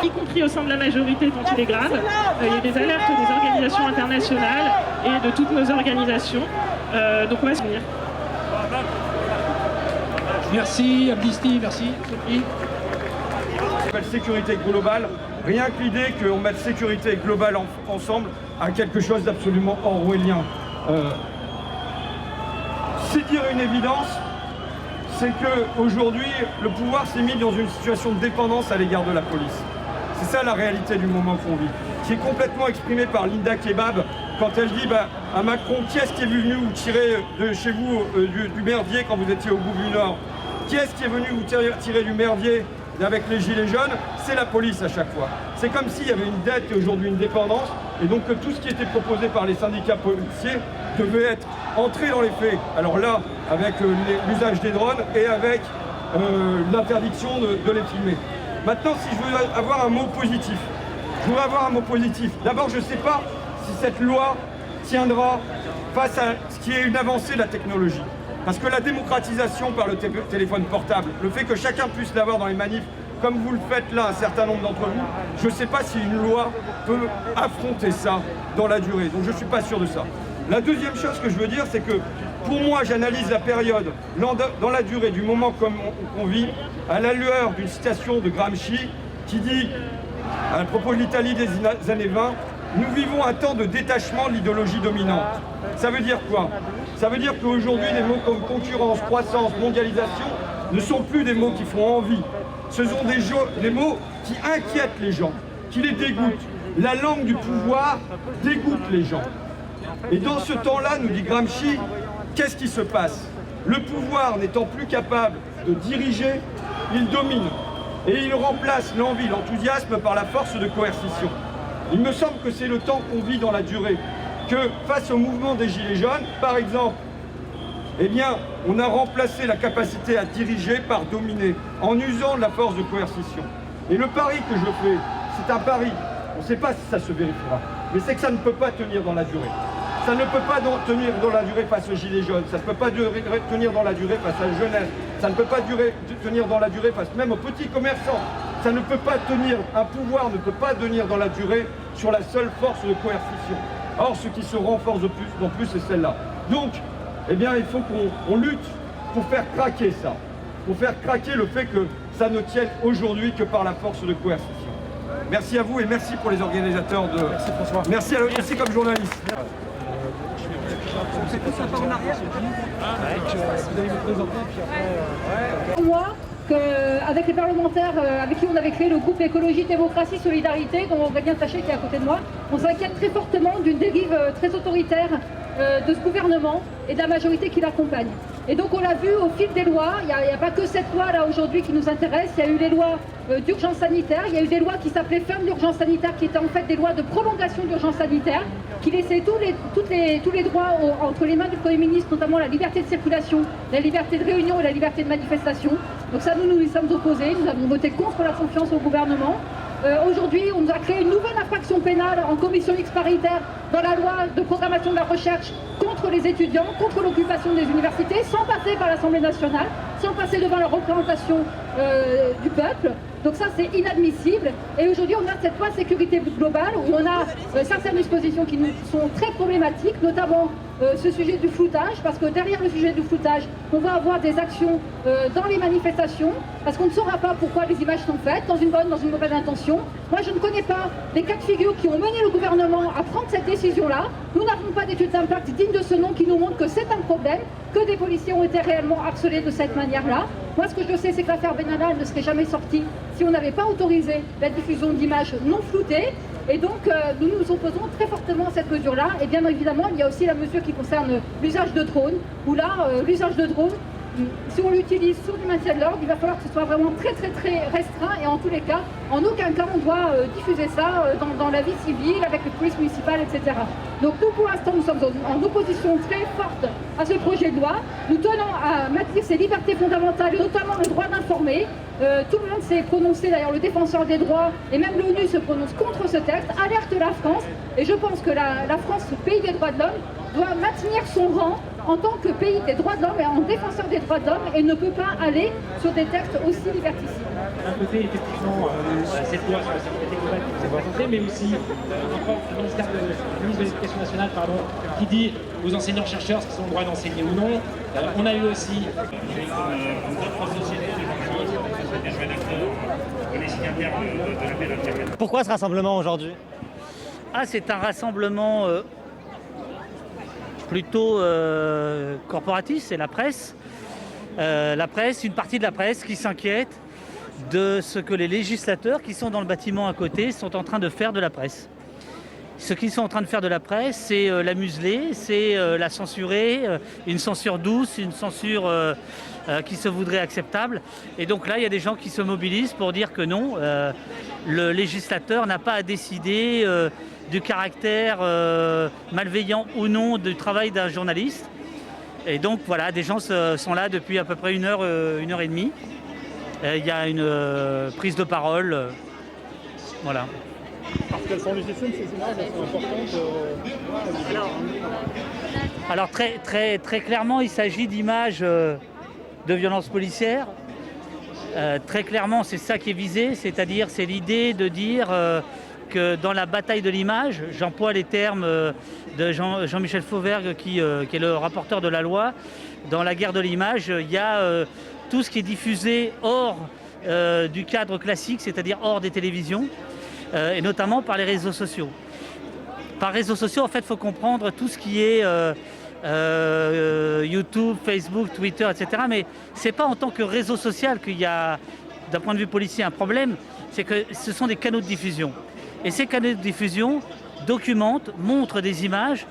y compris au sein de la majorité dans tous les grades. Il y a des alertes des organisations internationales et de toutes nos organisations. Donc on va se venir. Merci Amnesty, merci Sophie. Sécurité globale, rien que l'idée qu'on mette sécurité globale ensemble à quelque chose d'absolument orwellien. C'est dire une évidence, c'est qu'aujourd'hui, le pouvoir s'est mis dans une situation de dépendance à l'égard de la police. C'est ça la réalité du moment qu'on vit, qui est complètement exprimée par Linda Kebab quand elle dit à Macron, qui est-ce qui est venu vous tirer de chez vous du merdier quand vous étiez au bout du Nord? Qui est-ce qui est venu vous tirer du merdier avec les gilets jaunes? C'est la police à chaque fois. C'est comme s'il y avait une dette et aujourd'hui une dépendance, et donc que tout ce qui était proposé par les syndicats policiers devait être entré dans les faits. Alors là, avec l'usage des drones et avec l'interdiction de les filmer. Maintenant, si je veux avoir un mot positif, D'abord, je ne sais pas si cette loi tiendra face à ce qui est une avancée de la technologie. Parce que la démocratisation par le téléphone portable, le fait que chacun puisse l'avoir dans les manifs, comme vous le faites là, un certain nombre d'entre vous, je ne sais pas si une loi peut affronter ça dans la durée. Donc je ne suis pas sûr de ça. La deuxième chose que je veux dire, c'est que pour moi, j'analyse la période dans la durée du moment comme on vit, à la lueur d'une citation de Gramsci qui dit, à propos de l'Italie des années 20, « Nous vivons un temps de détachement de l'idéologie dominante ». Ça veut dire quoi? Ça veut dire qu'aujourd'hui, des mots comme concurrence, croissance, mondialisation ne sont plus des mots qui font envie. Ce sont des mots qui inquiètent les gens, qui les dégoûtent. La langue du pouvoir dégoûte les gens. Et dans ce temps-là, nous dit Gramsci, qu'est-ce qui se passe? Le pouvoir n'étant plus capable de diriger, il domine. Et il remplace l'envie, l'enthousiasme par la force de coercition. Il me semble que c'est le temps qu'on vit dans la durée. Que face au mouvement des Gilets jaunes, par exemple, eh bien, on a remplacé la capacité à diriger par dominer, en usant de la force de coercition. Et le pari que je fais, c'est un pari. On ne sait pas si ça se vérifiera, mais c'est que ça ne peut pas tenir dans la durée. Ça ne peut pas tenir dans la durée face aux Gilets jaunes, ça ne peut pas tenir dans la durée face à la jeunesse, ça ne peut pas tenir dans la durée face même aux petits commerçants. Ça ne peut pas tenir, un pouvoir ne peut pas tenir dans la durée sur la seule force de coercition. Or, ce qui se renforce de plus en plus, c'est celle-là. Donc, eh bien, il faut qu'on lutte pour faire craquer ça. Pour faire craquer le fait que ça ne tienne aujourd'hui que par la force de coercition. Merci à vous et merci pour les organisateurs de... Merci François. Merci comme journaliste. Moi, avec les parlementaires avec qui on avait créé le groupe Écologie, Démocratie, Solidarité, dont Aurélien Taché qui est à côté de moi, on s'inquiète très fortement d'une dérive très autoritaire de ce gouvernement et de la majorité qui l'accompagne. Et donc on l'a vu au fil des lois, il n'y a pas que cette loi là aujourd'hui qui nous intéresse, il y a eu les lois d'urgence sanitaire, il y a eu des lois qui s'appelaient fin de l'urgence sanitaire, qui étaient en fait des lois de prolongation d'urgence sanitaire, qui laissaient tous les droits entre les mains du Premier ministre, notamment la liberté de circulation, la liberté de réunion et la liberté de manifestation. Donc ça, nous y sommes opposés, nous avons voté contre la confiance au gouvernement. Aujourd'hui, on nous a créé une nouvelle infraction pénale en commission mixte paritaire dans la loi de programmation de la recherche contre les étudiants, contre l'occupation des universités, sans passer par l'Assemblée nationale, sans passer devant la représentation du peuple. Donc ça, c'est inadmissible. Et aujourd'hui, on a cette loi de sécurité globale où on a certaines dispositions qui nous sont très problématiques, notamment ce sujet du floutage, parce que derrière le sujet du floutage, on va avoir des actions dans les manifestations, parce qu'on ne saura pas pourquoi les images sont faites, dans une bonne, dans une mauvaise intention. Moi, je ne connais pas les cas de figure qui ont mené le gouvernement à prendre cette décision-là. Nous n'avons pas d'études d'impact dignes de ce nom qui nous montrent que c'est un problème, que des policiers ont été réellement harcelés de cette manière-là. Moi, ce que je sais, c'est que l'affaire Benalla ne serait jamais sortie si on n'avait pas autorisé la diffusion d'images non floutées. Et donc, nous nous opposons très fortement à cette mesure-là. Et bien évidemment, il y a aussi la mesure qui concerne l'usage de drones, où là, l'usage de drones, si on l'utilise sur du maintien de l'ordre, il va falloir que ce soit vraiment très restreint. Et en tous les cas, en aucun cas, on doit diffuser ça dans la vie civile, avec les polices municipales, etc. Donc nous, pour l'instant, nous sommes en opposition très forte à ce projet de loi. Nous tenons à maintenir ces libertés fondamentales, et notamment le droit d'informer. Tout le monde s'est prononcé, d'ailleurs le défenseur des droits et même l'ONU se prononce contre ce texte, alerte la France. Et je pense que la France, ce pays des droits de l'homme, doit maintenir son rang en tant que pays des droits de l'homme et en défenseur des droits de l'homme et ne peut pas aller sur des textes aussi liberticides. D'un côté, effectivement, cette loi sur la sécurité globale qui vous est présentée, mais aussi encore le ministre de l'Éducation nationale qui dit aux enseignants-chercheurs ce qu'ils ont le droit d'enseigner ou non. On a eu aussi Pourquoi ce rassemblement aujourd'hui? C'est un rassemblement plutôt corporatiste, c'est la presse. Une partie de la presse qui s'inquiète de ce que les législateurs qui sont dans le bâtiment à côté sont en train de faire de la presse. Ce qu'ils sont en train de faire de la presse, c'est la museler, c'est la censurer, une censure douce, une censure qui se voudrait acceptable. Et donc là, il y a des gens qui se mobilisent pour dire que non, le législateur n'a pas à décider du caractère malveillant ou non du travail d'un journaliste. Et donc voilà, des gens sont là depuis à peu près une heure et demie. Il y a une prise de parole. Voilà. Parce qu'elles sont légitimes, ces images, elles sont importantes. Alors très clairement, il s'agit d'images de violences policières. Très clairement, c'est ça qui est visé, c'est-à-dire c'est l'idée de dire que dans la bataille de l'image, j'emploie les termes de Jean-Michel Fauvergue qui est le rapporteur de la loi, dans la guerre de l'image, il y a tout ce qui est diffusé hors du cadre classique, c'est-à-dire hors des télévisions, et notamment par les réseaux sociaux. Par réseaux sociaux, en fait, il faut comprendre tout ce qui est YouTube, Facebook, Twitter, etc. Mais ce n'est pas en tant que réseau social qu'il y a, d'un point de vue policier, un problème, c'est que ce sont des canaux de diffusion. Et ces canaux de diffusion documentent, montrent des images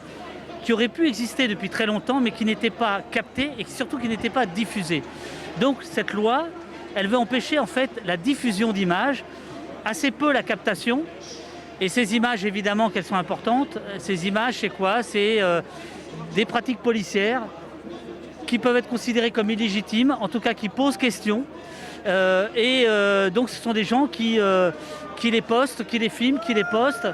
qui auraient pu exister depuis très longtemps, mais qui n'étaient pas captées et surtout qui n'étaient pas diffusées. Donc cette loi, elle veut empêcher en fait la diffusion d'images, assez peu la captation. Et ces images, évidemment qu'elles sont importantes. Ces images, c'est quoi? C'est des pratiques policières qui peuvent être considérées comme illégitimes, en tout cas qui posent question. Donc ce sont des gens qui les postent, qui les filment, qui les postent.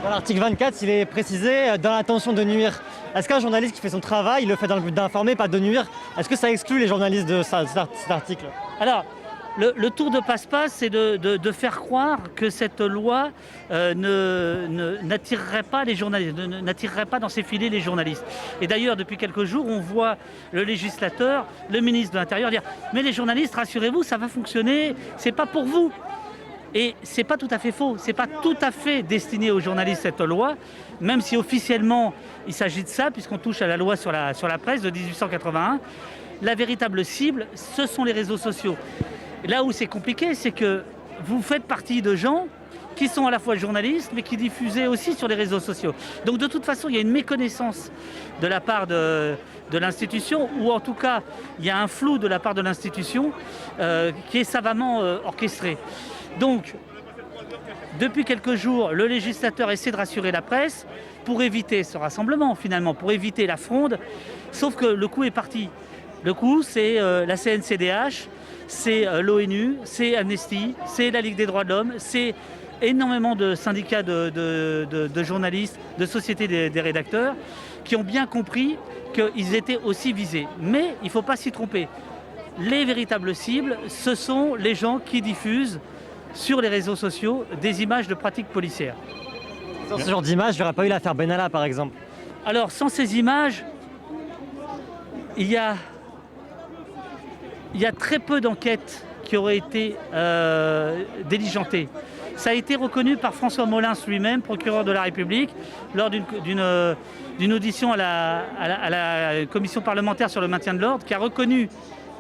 Dans l'article 24, il est précisé dans l'intention de nuire. Est-ce qu'un journaliste qui fait son travail, il le fait dans le but d'informer, pas de nuire? Est-ce que ça exclut les journalistes de cet article? Alors, le tour de passe-passe, c'est de faire croire que cette loi n'attirerait pas les journalistes, n'attirerait pas dans ses filets les journalistes. Et d'ailleurs, depuis quelques jours, on voit le législateur, le ministre de l'Intérieur dire « Mais les journalistes, rassurez-vous, ça va fonctionner, c'est pas pour vous ». Et c'est pas tout à fait faux, c'est pas tout à fait destiné aux journalistes cette loi, même si officiellement il s'agit de ça, puisqu'on touche à la loi sur la presse de 1881. La véritable cible, ce sont les réseaux sociaux. Là où c'est compliqué, c'est que vous faites partie de gens qui sont à la fois journalistes, mais qui diffusent aussi sur les réseaux sociaux. Donc de toute façon, il y a une méconnaissance de la part de l'institution, ou en tout cas, il y a un flou de la part de l'institution qui est savamment orchestré. Donc, depuis quelques jours, le législateur essaie de rassurer la presse pour éviter ce rassemblement, finalement, pour éviter la fronde, sauf que le coup est parti. Le coup, c'est la CNCDH, c'est l'ONU, c'est Amnesty, c'est la Ligue des droits de l'homme, c'est énormément de syndicats de journalistes, de sociétés des rédacteurs, qui ont bien compris qu'ils étaient aussi visés. Mais il ne faut pas s'y tromper. Les véritables cibles, ce sont les gens qui diffusent sur les réseaux sociaux des images de pratiques policières. Sans ce genre d'image, il n'y aurait pas eu l'affaire Benalla, par exemple. Alors, sans ces images, il y a très peu d'enquêtes qui auraient été diligentées. Ça a été reconnu par François Molins lui-même, procureur de la République, lors d'une audition à la commission parlementaire sur le maintien de l'ordre, qui a reconnu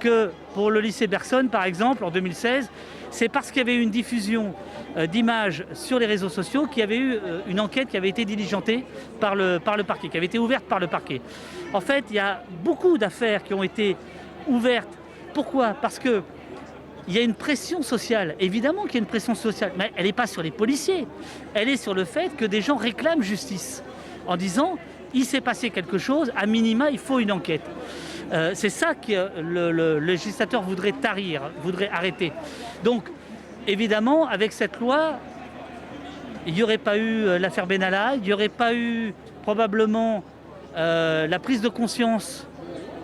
que pour le lycée Bergson, par exemple, en 2016, c'est parce qu'il y avait eu une diffusion d'images sur les réseaux sociaux qu'il y avait eu une enquête qui avait été diligentée par le parquet, qui avait été ouverte par le parquet. En fait, il y a beaucoup d'affaires qui ont été ouvertes. Pourquoi? Parce qu'il y a une pression sociale. Évidemment qu'il y a une pression sociale, mais elle n'est pas sur les policiers. Elle est sur le fait que des gens réclament justice en disant « il s'est passé quelque chose, à minima, il faut une enquête ». C'est ça que le législateur voudrait tarir, voudrait arrêter. Donc, évidemment, avec cette loi, il n'y aurait pas eu l'affaire Benalla, il n'y aurait pas eu probablement la prise de conscience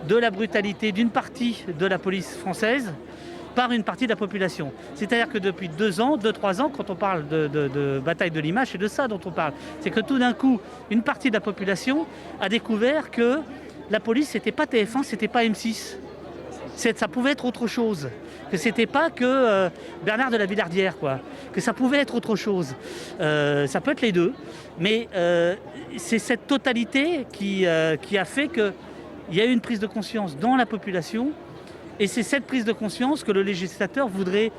de la brutalité d'une partie de la police française par une partie de la population. C'est-à-dire que depuis 2 ans, 2-3 ans, quand on parle de bataille de l'image, c'est de ça dont on parle. C'est que tout d'un coup, une partie de la population a découvert que la police, c'était pas TF1, c'était pas M6. Ça pouvait être autre chose. Que c'était pas que Bernard de la Villardière, quoi. Que ça pouvait être autre chose. Ça peut être les deux. Mais c'est cette totalité qui a fait qu'il y a eu une prise de conscience dans la population. Et c'est cette prise de conscience que le législateur voudrait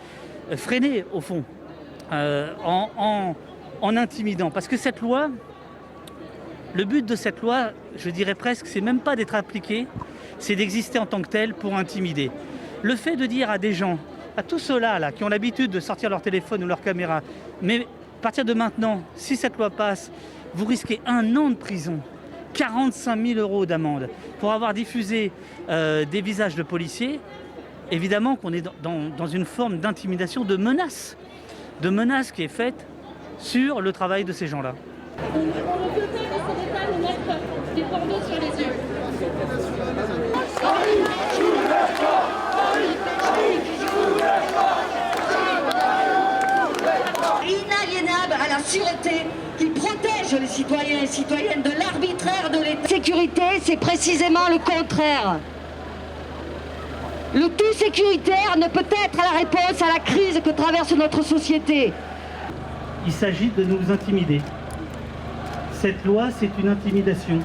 freiner, au fond, en intimidant. Parce que cette loi, le but de cette loi, je dirais presque, c'est même pas d'être appliquée, c'est d'exister en tant que telle pour intimider. Le fait de dire à des gens, à tous ceux-là là, qui ont l'habitude de sortir leur téléphone ou leur caméra, mais à partir de maintenant, si cette loi passe, vous risquez 1 an de prison, 45 000 € d'amende pour avoir diffusé des visages de policiers, évidemment qu'on est dans une forme d'intimidation, de menace qui est faite sur le travail de ces gens-là. On ne peut pas, dans cet état, nous mettre des cordeaux sur les yeux. Inaliénable à la sûreté qui protège les citoyens et citoyennes de l'arbitraire de l'État. Sécurité, c'est précisément le contraire. Le tout sécuritaire ne peut être la réponse à la crise que traverse notre société. Il s'agit de nous intimider. Cette loi, c'est une intimidation.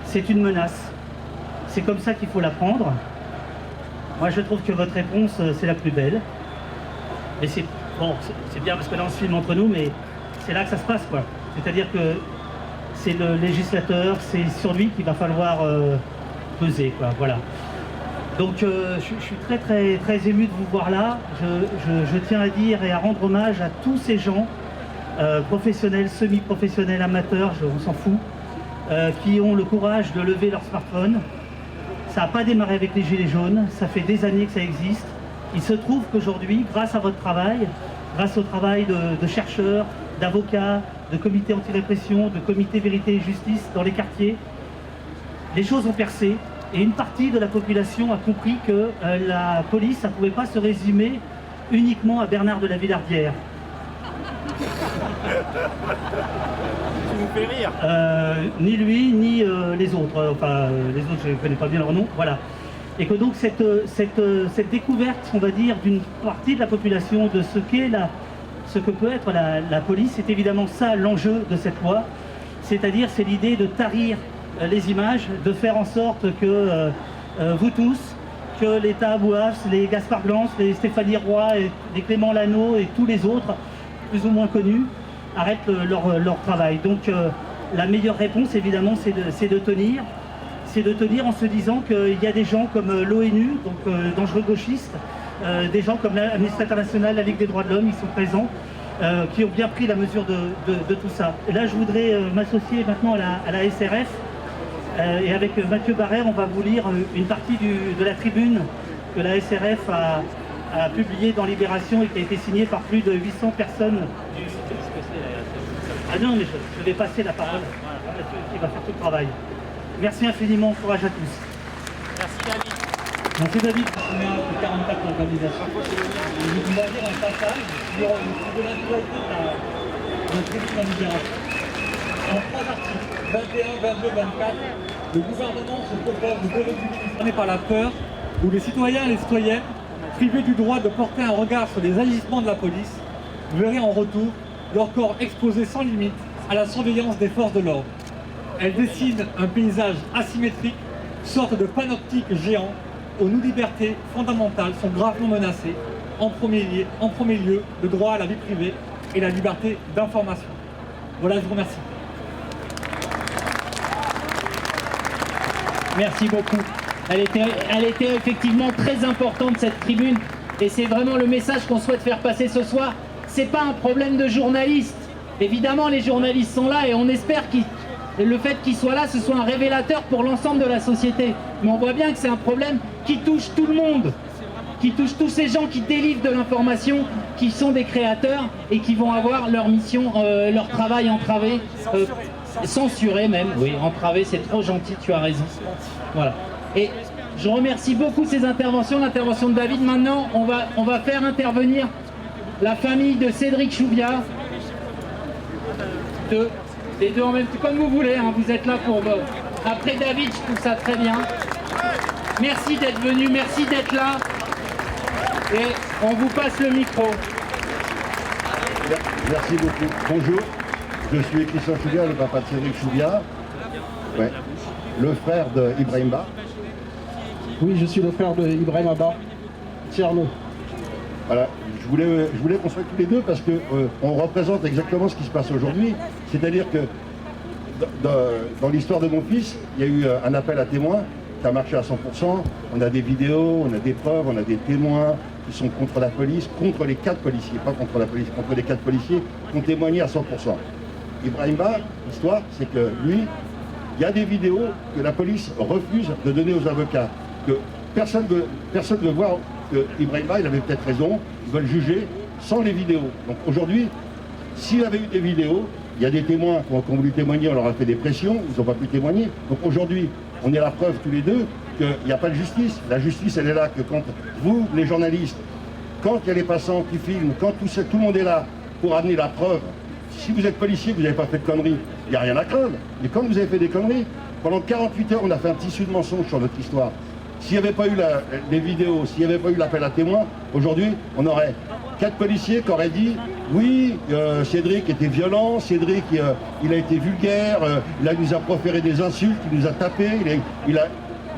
C'est une menace. C'est comme ça qu'il faut la prendre. Moi, je trouve que votre réponse, c'est la plus belle. Et c'est bon, c'est bien parce que là, on se filme entre nous, mais c'est là que ça se passe, quoi. C'est-à-dire que c'est le législateur, c'est sur lui qu'il va falloir peser, quoi. Voilà. Donc, je suis très, très, très ému de vous voir là. Je tiens à dire et à rendre hommage à tous ces gens, professionnels, semi-professionnels, amateurs, on s'en fout, qui ont le courage de lever leur smartphone. Ça n'a pas démarré avec les Gilets jaunes, ça fait des années que ça existe. Il se trouve qu'aujourd'hui, grâce à votre travail, grâce au travail de chercheurs, d'avocats, de comités anti-répression, de comités vérité et justice dans les quartiers, les choses ont percé et une partie de la population a compris que la police, ça ne pouvait pas se résumer uniquement à Bernard de la Villardière. Fait rire. Ni lui, ni les autres. Enfin, les autres, je ne connais pas bien leur nom. Voilà. Et que donc cette découverte, on va dire, d'une partie de la population de ce que peut être la police, c'est évidemment ça l'enjeu de cette loi. C'est-à-dire, c'est l'idée de tarir les images, de faire en sorte que vous tous, que les Tahabouafs, les Gaspard Blanche, les Stéphanie Roy, et les Clément Lano et tous les autres, plus ou moins connus, arrêtent leur travail. Donc la meilleure réponse, évidemment, c'est de tenir. C'est de tenir en se disant qu'il y a des gens comme l'ONU, donc dangereux gauchistes, des gens comme l'Amnesty International, la Ligue des droits de l'homme, ils sont présents, qui ont bien pris la mesure de tout ça. Et là, je voudrais m'associer maintenant à la SRF, et avec Mathieu Barrère, on va vous lire une partie de la tribune que la SRF a publiée dans Libération et qui a été signée par plus de 800 personnes. Ah non, mais je vais passer la parole à Mathieu qui va faire tout le travail. Merci infiniment, courage à tous. Merci David. Merci David, je suis à 44 organisations. Je vais vous lire un passage sur de l'actualité de la tribune de Libération. En 3 articles, 21, 22, 24, le gouvernement se propose de déréguler par la peur, où les citoyens et les citoyennes, privés du droit de porter un regard sur les agissements de la police, verraient en retour leur corps exposé sans limite à la surveillance des forces de l'ordre. Elle dessine un paysage asymétrique, sorte de panoptique géant, où nos libertés fondamentales sont gravement menacées, en premier lieu le droit à la vie privée et la liberté d'information. Voilà, je vous remercie. Merci beaucoup. Elle était effectivement très importante, cette tribune, et c'est vraiment le message qu'on souhaite faire passer ce soir. C'est pas un problème de journalistes. Évidemment, les journalistes sont là et on espère que le fait qu'ils soient là, ce soit un révélateur pour l'ensemble de la société. Mais on voit bien que c'est un problème qui touche tout le monde, qui touche tous ces gens qui délivrent de l'information, qui sont des créateurs et qui vont avoir leur mission, leur travail entravé. censurer même, oui, entraver, c'est trop gentil, tu as raison. Voilà. Et je remercie beaucoup ces interventions, l'intervention de David. Maintenant, on va faire intervenir la famille de Cédric Chouviat. Les deux en même temps, comme vous voulez, hein, vous êtes là pour... Après David, je trouve ça très bien. Merci d'être venu, merci d'être là. Et on vous passe le micro. Merci beaucoup. Bonjour, je suis Christian Chouviat, le papa de Cédric Chouviat, le frère de Ibrahim Ba. Oui, je suis le frère de Ibrahim Ba, Tcherno. Voilà, je voulais qu'on soit tous les deux parce qu'on représente exactement ce qui se passe aujourd'hui. C'est-à-dire que dans l'histoire de mon fils, il y a eu un appel à témoins qui a marché à 100%. On a des vidéos, on a des preuves, on a des témoins qui sont contre la police, contre les 4 policiers, pas contre la police, contre les 4 policiers qui ont témoigné à 100%. Ibrahim Ba, l'histoire, c'est que lui, il y a des vidéos que la police refuse de donner aux avocats. Que personne ne veut voir que Ibrahim Ba, il avait peut-être raison, ils veulent juger sans les vidéos. Donc aujourd'hui, s'il avait eu des vidéos, il y a des témoins qui ont voulu témoigner, on leur a fait des pressions, ils n'ont pas pu témoigner. Donc aujourd'hui, on est la preuve tous les deux qu'il n'y a pas de justice. La justice, elle est là que quand vous, les journalistes, quand il y a les passants qui filment, quand tout le monde est là pour amener la preuve, si vous êtes policier, vous n'avez pas fait de conneries, il n'y a rien à craindre. Mais quand vous avez fait des conneries, pendant 48 heures, on a fait un tissu de mensonges sur notre histoire. S'il n'y avait pas eu les vidéos, s'il n'y avait pas eu l'appel à témoins, aujourd'hui, on aurait 4 policiers qui auraient dit « Oui, Cédric était violent, Cédric, il a été vulgaire, il nous a proféré des insultes, il nous a tapé,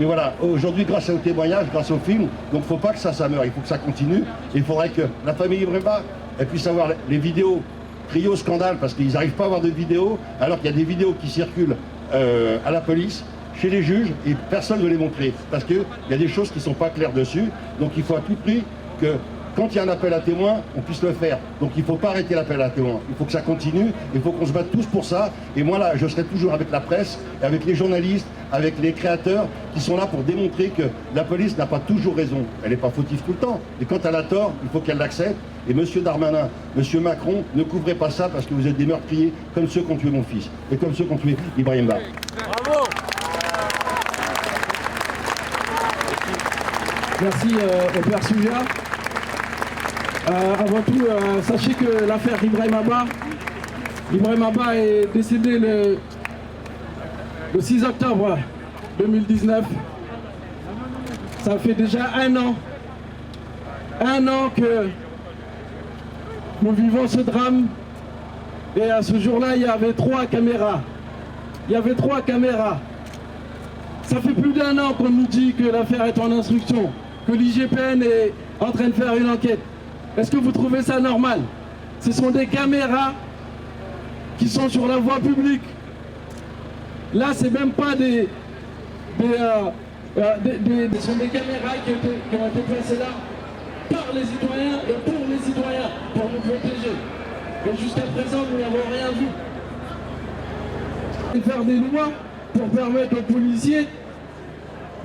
Et voilà, aujourd'hui, grâce au témoignage, grâce au film, donc il ne faut pas que ça meure, il faut que ça continue. Et il faudrait que la famille Ibrahim Ba puisse avoir les vidéos criées au scandale, parce qu'ils n'arrivent pas à avoir de vidéos, alors qu'il y a des vidéos qui circulent à la police, chez les juges, et personne ne veut les montrer. Parce qu'il y a des choses qui ne sont pas claires dessus. Donc il faut à tout prix que, quand il y a un appel à témoins, on puisse le faire. Donc il ne faut pas arrêter l'appel à témoins. Il faut que ça continue, il faut qu'on se batte tous pour ça. Et moi là, je serai toujours avec la presse, avec les journalistes, avec les créateurs qui sont là pour démontrer que la police n'a pas toujours raison. Elle n'est pas fautive tout le temps. Et quand elle a tort, il faut qu'elle l'accepte. Et M. Darmanin, M. Macron, ne couvrez pas ça parce que vous êtes des meurtriers comme ceux qui ont tué mon fils et comme ceux qui ont tué Ibrahim Ba. Bravo. Merci au père Chouviat. Avant tout, sachez que l'affaire Ibrahim Ba est décédé le 6 octobre 2019. Ça fait déjà un an que nous vivons ce drame. Et à ce jour-là, il y avait 3 caméras. Ça fait plus d'1 an qu'on nous dit que l'affaire est en instruction, que l'IGPN est en train de faire une enquête. Est-ce que vous trouvez ça normal? Ce sont des caméras qui sont sur la voie publique. Là, c'est même pas ce sont des caméras qui ont été placées là par les citoyens et pour les citoyens, pour nous protéger. Et jusqu'à présent, nous n'avons rien vu. Et faire des lois pour permettre aux policiers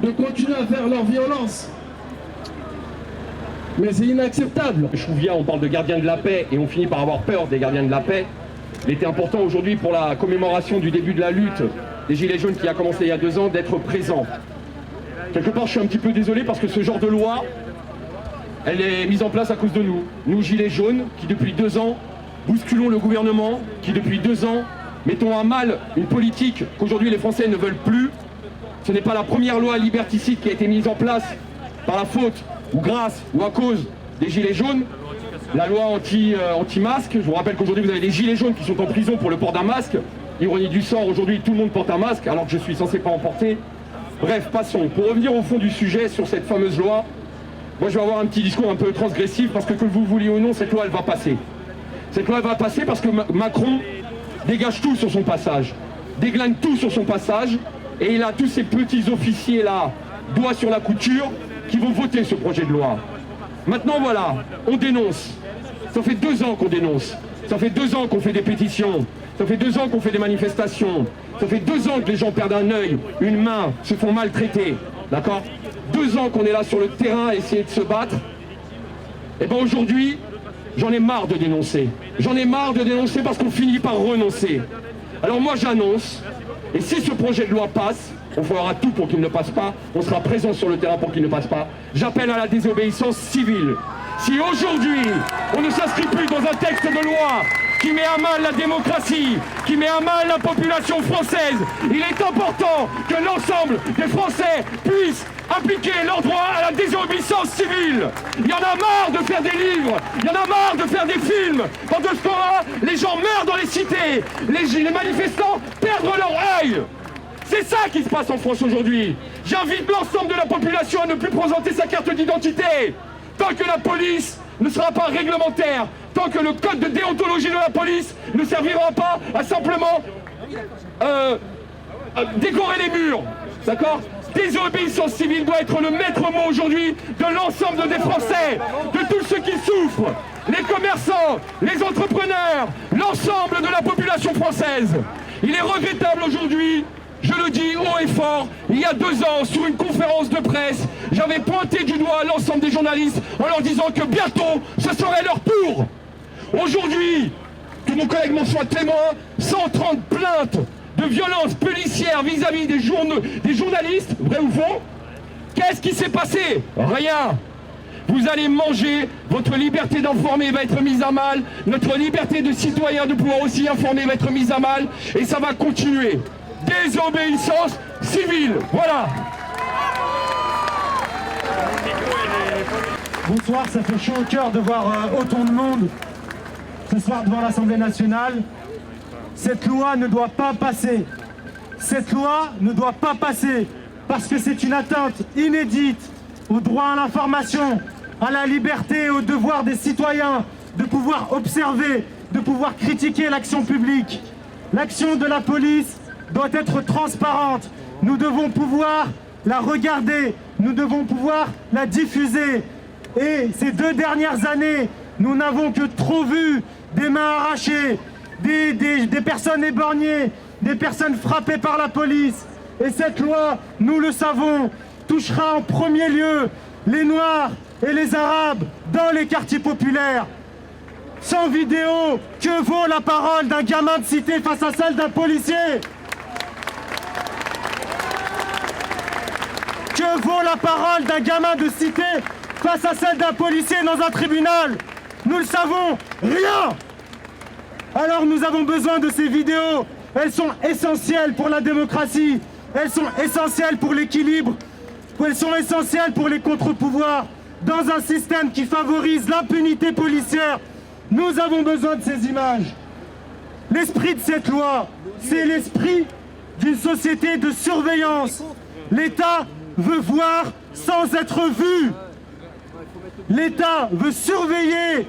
de continuer à faire leur violence. Mais c'est inacceptable. Chouviat, on parle de gardiens de la paix et on finit par avoir peur des gardiens de la paix. Il était important aujourd'hui pour la commémoration du début de la lutte des Gilets jaunes qui a commencé il y a 2 ans d'être présent. Quelque part, je suis un petit peu désolé parce que ce genre de loi, elle est mise en place à cause de nous. Nous, Gilets jaunes, qui depuis 2 ans bousculons le gouvernement, qui depuis 2 ans mettons à mal une politique qu'aujourd'hui les Français ne veulent plus. Ce n'est pas la première loi liberticide qui a été mise en place par la faute ou grâce ou à cause des Gilets jaunes. La loi anti-masque, je vous rappelle qu'aujourd'hui vous avez des Gilets jaunes qui sont en prison pour le port d'un masque. Ironie du sort, aujourd'hui tout le monde porte un masque alors que je suis censé pas en porter. Bref, passons. Pour revenir au fond du sujet sur cette fameuse loi, moi je vais avoir un petit discours un peu transgressif parce que vous le vouliez ou non, cette loi elle va passer. Cette loi elle va passer parce que Macron dégage tout sur son passage, déglingue tout sur son passage et il a tous ces petits officiers là, doigts sur la couture, qui vont voter ce projet de loi. Maintenant voilà, on dénonce. Ça fait 2 ans qu'on dénonce. Ça fait 2 ans qu'on fait des pétitions. Ça fait 2 ans qu'on fait des manifestations. Ça fait 2 ans que les gens perdent un œil, une main, se font maltraiter. D'accord? 2 ans qu'on est là sur le terrain à essayer de se battre. Et bien aujourd'hui, j'en ai marre de dénoncer. J'en ai marre de dénoncer parce qu'on finit par renoncer. Alors moi j'annonce, et si ce projet de loi passe, on fera tout pour qu'il ne passe pas, on sera présent sur le terrain pour qu'il ne passe pas, j'appelle à la désobéissance civile. Si aujourd'hui on ne s'inscrit plus dans un texte de loi qui met à mal la démocratie, qui met à mal la population française, il est important que l'ensemble des Français puissent appliquer leur droit à la désobéissance civile. Il y en a marre de faire des livres, il y en a marre de faire des films. Pendant ce temps-là, les gens meurent dans les cités, les manifestants perdent leur œil. C'est ça qui se passe en France aujourd'hui. J'invite l'ensemble de la population à ne plus présenter sa carte d'identité. Tant que la police ne sera pas réglementaire, tant que le code de déontologie de la police ne servira pas à simplement décorer les murs, d'accord ? Désobéissance civile doit être le maître mot aujourd'hui de l'ensemble des Français, de tous ceux qui souffrent, les commerçants, les entrepreneurs, l'ensemble de la population française. Il est regrettable aujourd'hui, je le dis haut et fort, il y a 2 ans, sur une conférence de presse, j'avais pointé du doigt l'ensemble des journalistes en leur disant que bientôt, ce serait leur tour. Aujourd'hui, que mon collègue m'en soit témoin, 130 plaintes de violences policières vis-à-vis des journalistes, vrai ou faux? Qu'est-ce qui s'est passé? Rien. Vous allez manger, votre liberté d'informer va être mise à mal, notre liberté de citoyen de pouvoir aussi informer va être mise à mal, et ça va continuer. Désobéissance civile, voilà. Bonsoir, ça fait chaud au cœur de voir autant de monde ce soir devant l'Assemblée nationale. Cette loi ne doit pas passer. Cette loi ne doit pas passer parce que c'est une atteinte inédite au droit à l'information, à la liberté et au devoir des citoyens de pouvoir observer, de pouvoir critiquer l'action publique. L'action de la police doit être transparente. Nous devons pouvoir la regarder, nous devons pouvoir la diffuser. Et ces 2 dernières années, nous n'avons que trop vu des mains arrachées, des personnes éborgnées, des personnes frappées par la police. Et cette loi, nous le savons, touchera en premier lieu les Noirs et les Arabes dans les quartiers populaires. Sans vidéo, que vaut la parole d'un gamin de cité face à celle d'un policier? Que vaut la parole d'un gamin de cité face à celle d'un policier dans un tribunal? Nous le savons, rien! Alors nous avons besoin de ces vidéos. Elles sont essentielles pour la démocratie. Elles sont essentielles pour l'équilibre. Elles sont essentielles pour les contre-pouvoirs. Dans un système qui favorise l'impunité policière, nous avons besoin de ces images. L'esprit de cette loi, c'est l'esprit d'une société de surveillance. L'État veut voir sans être vu. L'État veut surveiller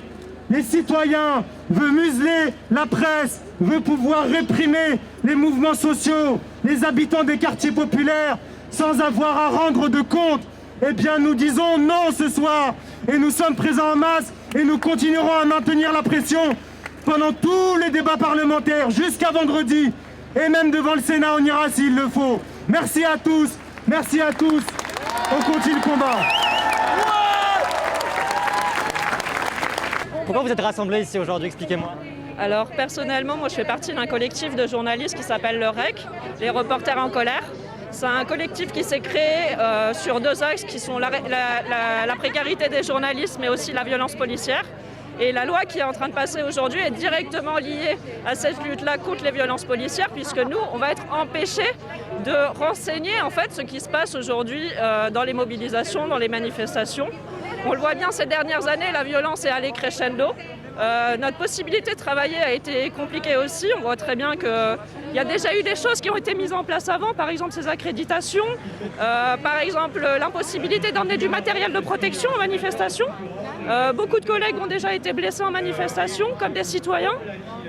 les citoyens, veut museler la presse, veut pouvoir réprimer les mouvements sociaux, les habitants des quartiers populaires, sans avoir à rendre de compte. Eh bien, nous disons non ce soir. Et nous sommes présents en masse et nous continuerons à maintenir la pression pendant tous les débats parlementaires jusqu'à vendredi. Et même devant le Sénat, on ira s'il le faut. Merci à tous. Merci à tous. On continue le combat. Pourquoi vous êtes rassemblés ici aujourd'hui? Expliquez-moi. Alors personnellement, moi je fais partie d'un collectif de journalistes qui s'appelle le REC, les Reporters en colère. C'est un collectif qui s'est créé sur 2 axes qui sont la précarité des journalistes mais aussi la violence policière. Et la loi qui est en train de passer aujourd'hui est directement liée à cette lutte-là contre les violences policières puisque nous, on va être empêchés de renseigner en fait ce qui se passe aujourd'hui dans les mobilisations, dans les manifestations. On le voit bien ces dernières années, la violence est allée crescendo. Notre possibilité de travailler a été compliquée aussi. On voit très bien qu'il y a déjà eu des choses qui ont été mises en place avant, par exemple ces accréditations, par exemple l'impossibilité d'emmener du matériel de protection en manifestation. Beaucoup de collègues ont déjà été blessés en manifestation, comme des citoyens.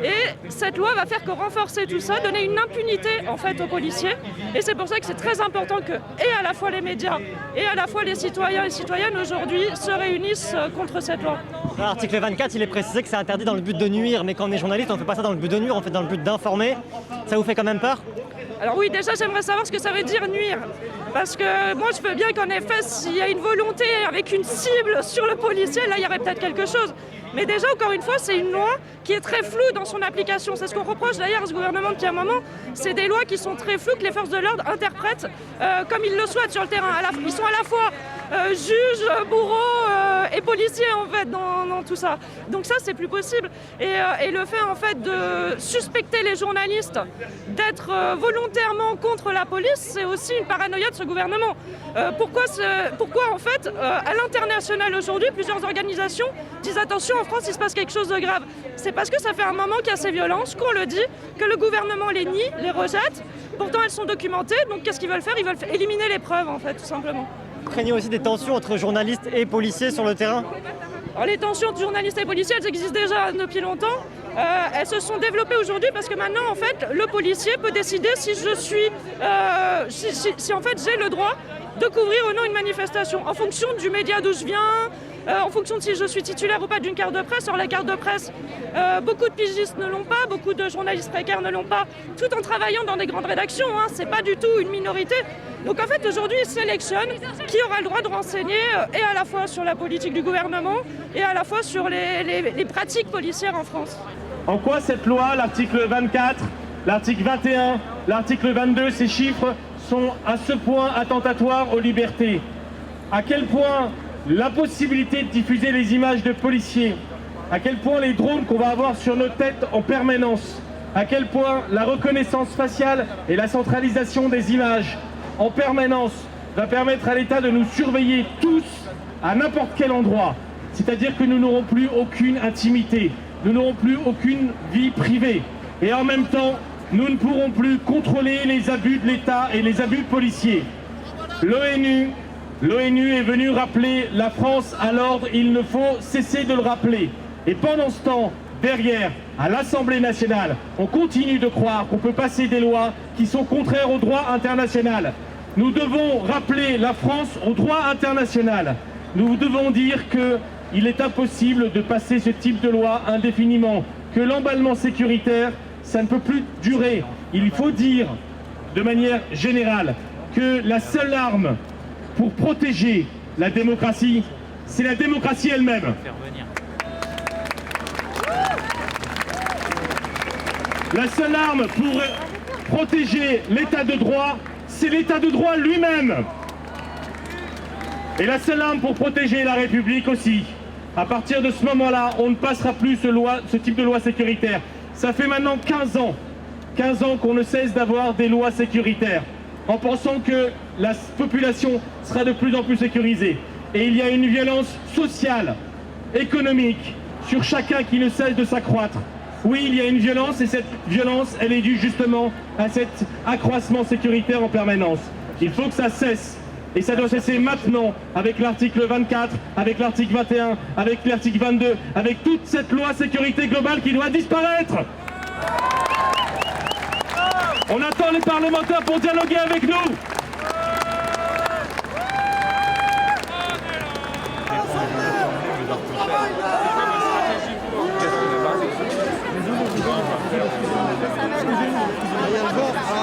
Et cette loi va faire que renforcer tout ça, donner une impunité en fait aux policiers. Et c'est pour ça que c'est très important que, et à la fois les médias, et à la fois les citoyens et citoyennes aujourd'hui se réunissent contre cette loi. L'article 24, il est précisé que c'est interdit dans le but de nuire, mais quand on est journaliste, on ne fait pas ça dans le but de nuire, on fait dans le but d'informer. Ça vous fait quand même peur? Alors oui, déjà j'aimerais savoir ce que ça veut dire nuire. Parce que moi je veux bien qu'en effet, s'il y a une volonté avec une cible sur le policier, là il y aurait peut-être quelque chose. Mais déjà, encore une fois, c'est une loi qui est très floue dans son application. C'est ce qu'on reproche d'ailleurs à ce gouvernement depuis un moment. C'est des lois qui sont très floues, que les forces de l'ordre interprètent comme ils le souhaitent sur le terrain. Ils sont à la fois juges, bourreaux et policiers en fait dans tout ça. Donc ça, c'est plus possible. Et le fait en fait de suspecter les journalistes d'être volontairement contre la police, c'est aussi une paranoïa de ce gouvernement. Pourquoi en fait, à l'international aujourd'hui, plusieurs organisations disent attention, en France il se passe quelque chose de grave. C'est parce que ça fait un moment qu'il y a ces violences, qu'on le dit, que le gouvernement les nie, les rejette. Pourtant elles sont documentées, donc qu'est-ce qu'ils veulent faire? Ils veulent éliminer les preuves en fait, tout simplement. Vous craignez aussi des tensions entre journalistes et policiers sur le terrain? Alors, les tensions entre journalistes et policiers, elles existent déjà depuis longtemps. Elles se sont développées aujourd'hui parce que maintenant, en fait, le policier peut décider si je suis, si en fait j'ai le droit de couvrir ou non une manifestation en fonction du média d'où je viens, en fonction de si je suis titulaire ou pas d'une carte de presse. Sur la carte de presse, beaucoup de pigistes ne l'ont pas, beaucoup de journalistes précaires ne l'ont pas, tout en travaillant dans des grandes rédactions. Hein, c'est pas du tout une minorité. Donc en fait, aujourd'hui, ils sélectionnent qui aura le droit de renseigner, et à la fois sur la politique du gouvernement, et à la fois sur les pratiques policières en France. En quoi cette loi, l'article 24, l'article 21, l'article 22, ces chiffres sont à ce point attentatoires aux libertés? À quel point l'impossibilité de diffuser les images de policiers, à quel point les drones qu'on va avoir sur nos têtes en permanence, à quel point la reconnaissance faciale et la centralisation des images en permanence va permettre à l'État de nous surveiller tous à n'importe quel endroit. C'est-à-dire que nous n'aurons plus aucune intimité, nous n'aurons plus aucune vie privée. Et en même temps, nous ne pourrons plus contrôler les abus de l'État et les abus policiers. L'ONU est venue rappeler la France à l'ordre, il ne faut cesser de le rappeler. Et pendant ce temps, derrière, à l'Assemblée nationale, on continue de croire qu'on peut passer des lois qui sont contraires au droit international. Nous devons rappeler la France au droit international. Nous devons dire qu'il est impossible de passer ce type de loi indéfiniment, que l'emballement sécuritaire, ça ne peut plus durer. Il faut dire, de manière générale, que la seule arme pour protéger la démocratie, c'est la démocratie elle-même. La seule arme pour protéger l'état de droit, c'est l'état de droit lui-même. Et la seule arme pour protéger la République aussi. À partir de ce moment-là, on ne passera plus ce type de loi sécuritaire. Ça fait maintenant 15 ans qu'on ne cesse d'avoir des lois sécuritaires, en pensant que la population sera de plus en plus sécurisée. Et il y a une violence sociale, économique, sur chacun qui ne cesse de s'accroître. Oui, il y a une violence, et cette violence, elle est due justement à cet accroissement sécuritaire en permanence. Il faut que ça cesse. Et ça doit cesser maintenant, avec l'article 24, avec l'article 21, avec l'article 22, avec toute cette loi sécurité globale qui doit disparaître. On attend les parlementaires pour dialoguer avec nous.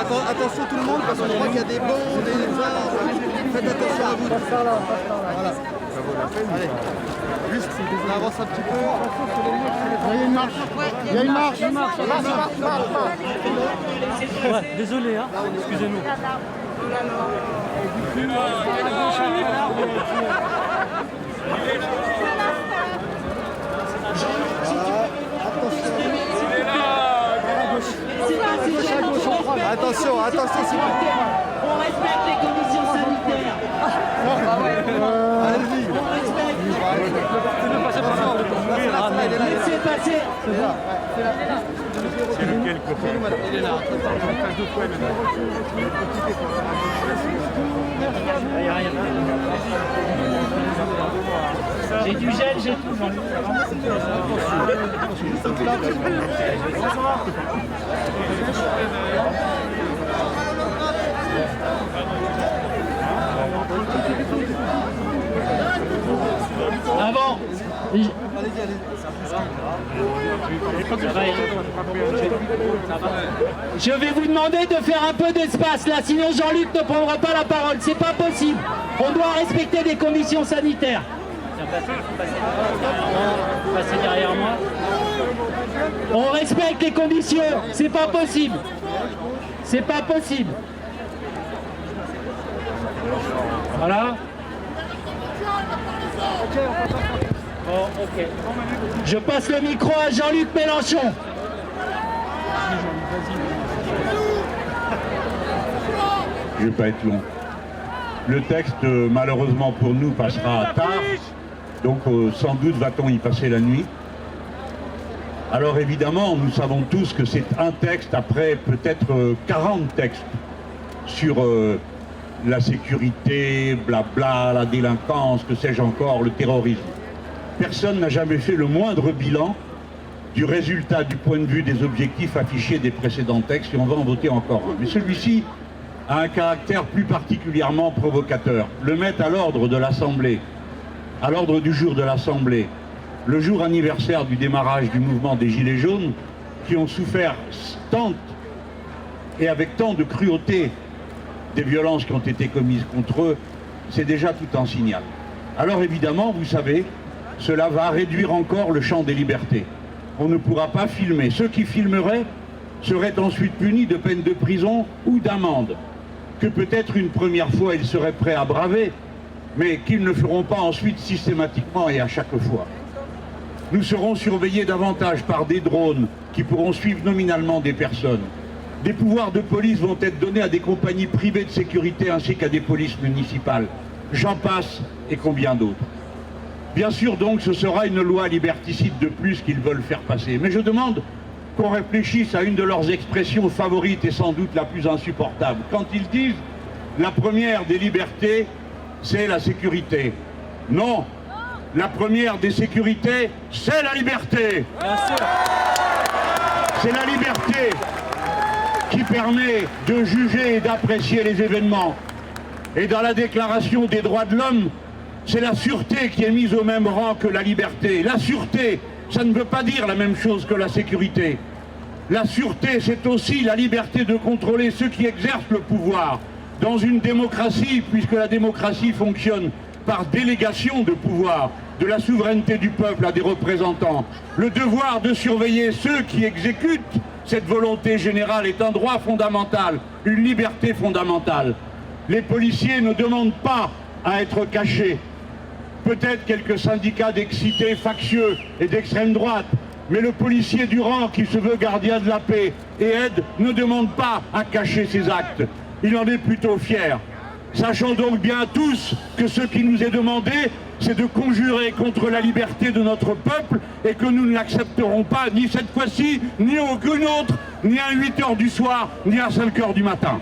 Alors attention tout le monde, parce qu'on voit qu'il y a des bancs, des arbres. Faites attention à vous. Voilà. Allez. Juste, on avance un petit peu. Il y a une marche. Il y a une marche. Ouais, désolé, hein. Excusez-nous. Attention, attention, s'il vous plaît. On respecte les conditions sanitaires. Allez-y. Laissez passer. C'est lequel côté? Il est là. J'ai du gel, j'ai tout. Avant. Je vais vous demander de faire un peu d'espace là, sinon Jean-Luc ne prendra pas la parole. C'est pas possible. On doit respecter les conditions sanitaires. Passez derrière moi. On respecte les conditions, c'est pas possible. C'est pas possible. Voilà. Bon, ok. Je passe le micro à Jean-Luc Mélenchon. Je ne vais pas être long. Le texte, malheureusement pour nous, passera tard. Donc sans doute va-t-on y passer la nuit. Alors évidemment, nous savons tous que c'est un texte après peut-être 40 textes sur la sécurité, blabla, la délinquance, que sais-je encore, le terrorisme. Personne n'a jamais fait le moindre bilan du résultat du point de vue des objectifs affichés des précédents textes, et on va en voter encore un. Mais celui-ci a un caractère plus particulièrement provocateur. Le mettre à l'ordre de l'Assemblée, à l'ordre du jour de l'Assemblée, le jour anniversaire du démarrage du mouvement des Gilets jaunes, qui ont souffert tant et avec tant de cruauté des violences qui ont été commises contre eux, c'est déjà tout un signal. Alors évidemment, vous savez, cela va réduire encore le champ des libertés. On ne pourra pas filmer. Ceux qui filmeraient seraient ensuite punis de peine de prison ou d'amende, que peut-être une première fois ils seraient prêts à braver, mais qu'ils ne feront pas ensuite systématiquement et à chaque fois. Nous serons surveillés davantage par des drones qui pourront suivre nominalement des personnes. Des pouvoirs de police vont être donnés à des compagnies privées de sécurité ainsi qu'à des polices municipales. J'en passe et combien d'autres. Bien sûr donc ce sera une loi liberticide de plus qu'ils veulent faire passer. Mais je demande qu'on réfléchisse à une de leurs expressions favorites et sans doute la plus insupportable. Quand ils disent la première des libertés, c'est la sécurité. Non, la première des sécurités, c'est la liberté. C'est la liberté qui permet de juger et d'apprécier les événements. Et dans la Déclaration des droits de l'homme, c'est la sûreté qui est mise au même rang que la liberté. La sûreté, ça ne veut pas dire la même chose que la sécurité. La sûreté, c'est aussi la liberté de contrôler ceux qui exercent le pouvoir. Dans une démocratie, puisque la démocratie fonctionne par délégation de pouvoir, de la souveraineté du peuple à des représentants, le devoir de surveiller ceux qui exécutent cette volonté générale est un droit fondamental, une liberté fondamentale. Les policiers ne demandent pas à être cachés. Peut-être quelques syndicats d'excités factieux et d'extrême droite, mais le policier du rang qui se veut gardien de la paix et aide ne demande pas à cacher ses actes. Il en est plutôt fier. Sachant donc bien tous que ce qui nous est demandé, c'est de conjurer contre la liberté de notre peuple et que nous ne l'accepterons pas ni cette fois-ci, ni aucune autre, ni à 8 h du soir, ni à 5 h du matin.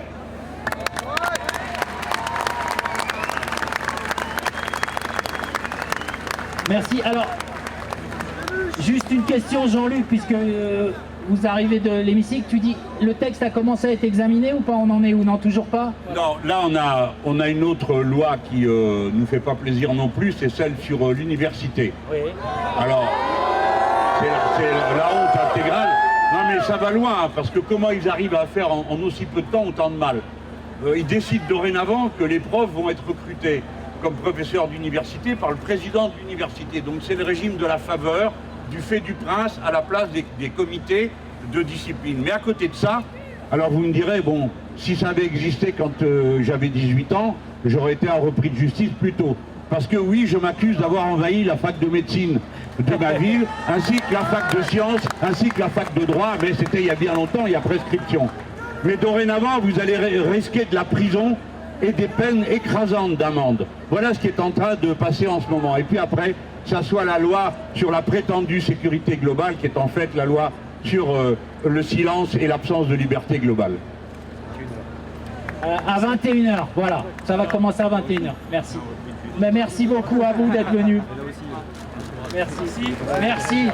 Merci. Alors, juste une question, Jean-Luc, puisque vous arrivez de l'hémicycle, tu dis, le texte a commencé à être examiné ou pas? On en est où? Non, toujours pas? Non, là on a une autre loi qui nous fait pas plaisir non plus, c'est celle sur l'université. Oui. Alors, c'est la honte intégrale. Non mais ça va loin, hein, parce que comment ils arrivent à faire en aussi peu de temps autant de mal? Ils décident dorénavant que les profs vont être recrutés comme professeurs d'université par le président de l'université. Donc c'est le régime de la faveur, du fait du prince à la place des comités de discipline. Mais à côté de ça, alors vous me direz, bon, si ça avait existé quand j'avais 18 ans, j'aurais été un repris de justice plus tôt. Parce que oui, je m'accuse d'avoir envahi la fac de médecine de ma ville, ainsi que la fac de sciences, ainsi que la fac de droit, mais c'était il y a bien longtemps, il y a prescription. Mais dorénavant, vous allez risquer de la prison et des peines écrasantes d'amende. Voilà ce qui est en train de passer en ce moment. Et puis après, ça soit la loi sur la prétendue sécurité globale, qui est en fait la loi sur le silence et l'absence de liberté globale. À 21 h, voilà. Ça va commencer à 21 h. Merci. Mais merci beaucoup à vous d'être venus. Merci. Merci.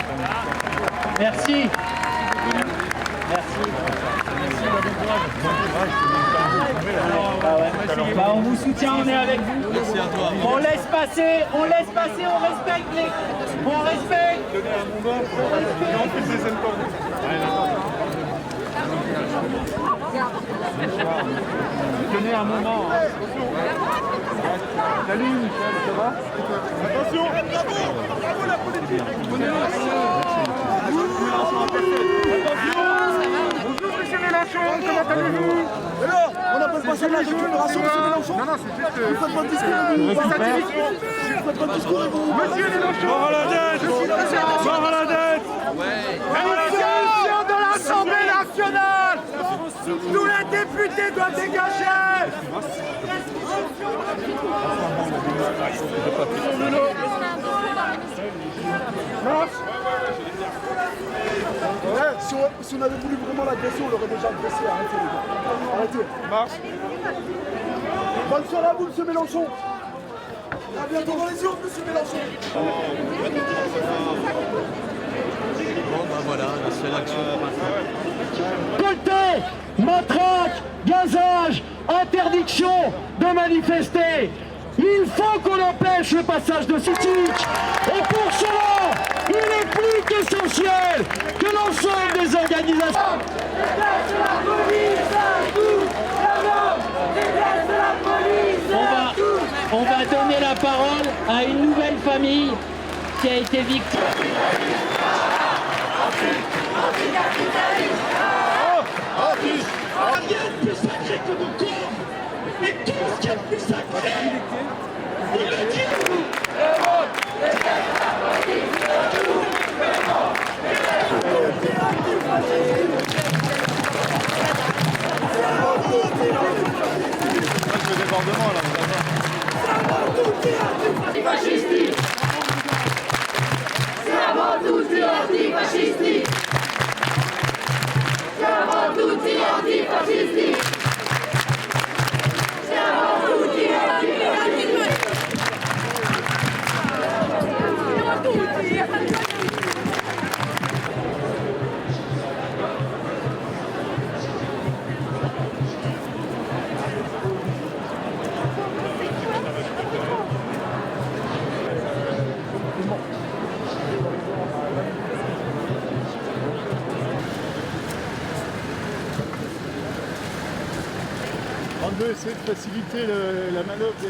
Merci. Bah, on vous soutient, on est avec vous. Merci à toi. On laisse passer, on respecte les... On respecte. Tenez un moment. Salut Michel, ça va? Attention! Bravo la politique! Bonjour monsieur Mélenchon, comment allez-vous? Alors, on appelle pas ça de la récupération, monsieur Mélenchon? Non, c'est juste... Vous faites pas de discours, vous faites pas de discours, monsieur Mélenchon! Mort à la dette! Mort à la dette! Démission de l'Assemblée nationale! Tous les députés doivent dégager! Si on avait voulu vraiment l'agresser, on l'aurait déjà agressé. Arrêtez les gars. Arrêtez. Marche. Bonne soirée à vous, monsieur Mélenchon. À bientôt dans les urnes, monsieur Mélenchon. Bon, ben voilà, c'est l'action. Polté, matraque, gazage, interdiction de manifester. Il faut qu'on empêche le passage de Sitic. Et pour cela, il est plus qu'essentiel que l'ensemble des organisations. On va donner la parole à une nouvelle famille qui a été victime. Rien de plus sacré que mon corps. Et tout ce qui est plus sacré, vous le dites-vous. Le débordement là, Antifascistique. C'est avant tout du antifascistique. C'est avant tout du antifascistique. C'est avant tout du antifascistique. On veut essayer de faciliter la manœuvre des...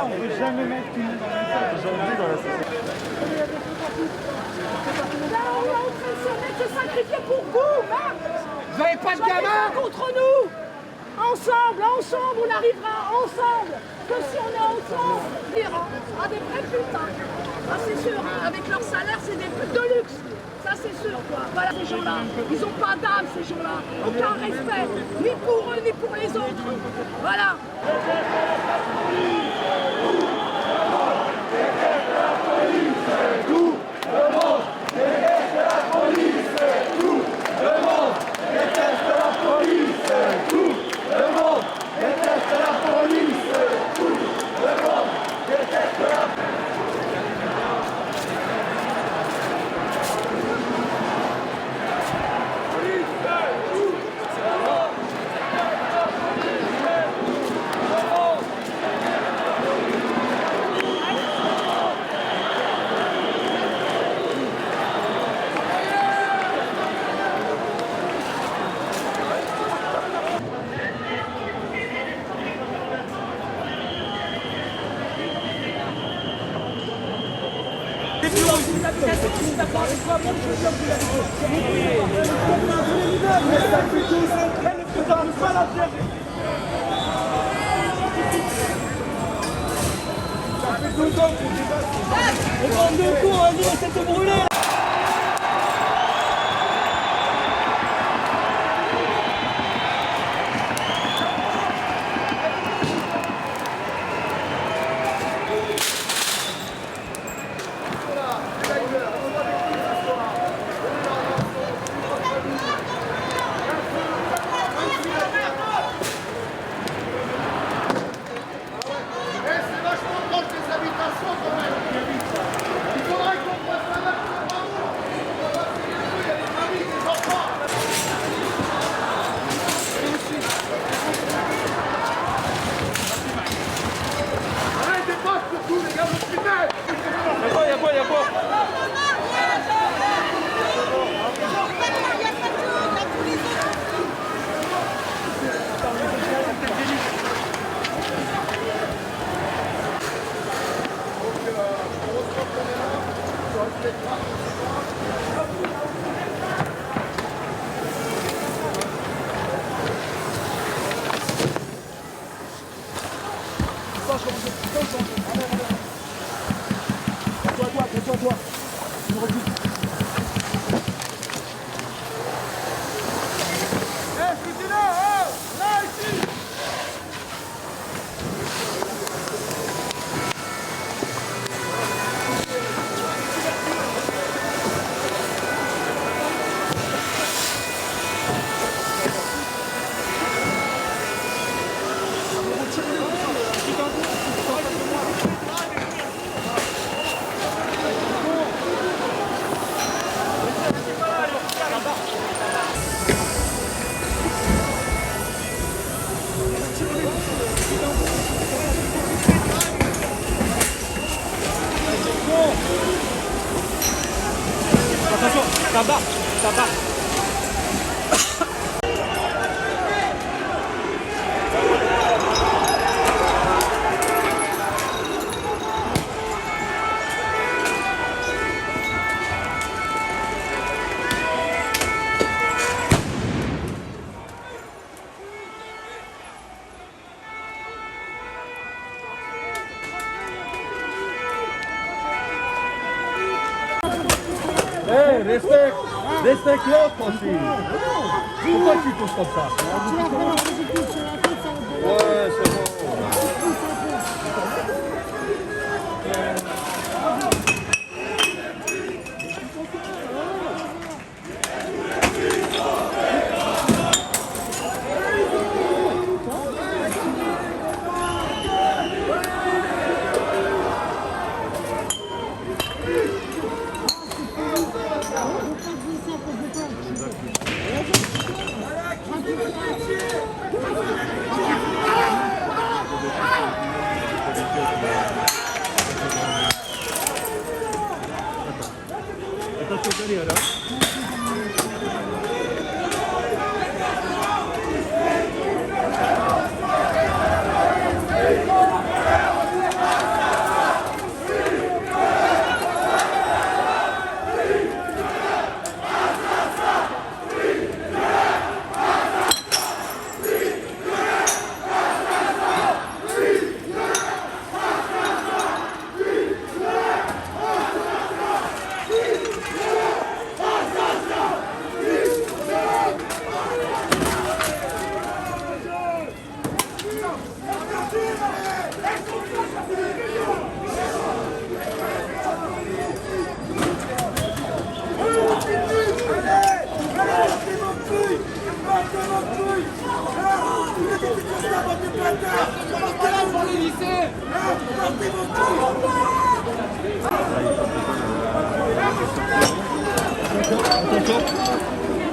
on peut jamais mettre tout le monde dans la salle. Là, on est en train de se sacrifier pour vous, hein. Vous n'avez pas de gamin contre nous. Ensemble, on arrivera ensemble. Que si on est ensemble, on sera des vrais putains. Ça c'est sûr, hein. Avec leur salaire, c'est des putes de luxe. Ça c'est sûr, quoi. Voilà, ces gens-là, ils n'ont pas d'âme, ces gens-là. Aucun respect, ni pour eux, ni pour les autres. Voilà. On bande de cons, on va essayer de te brûler. Attention, ça bat, ça bat. Respecte l'autre aussi. Pourquoi tu touches comme ça? Ouais, c'est bon.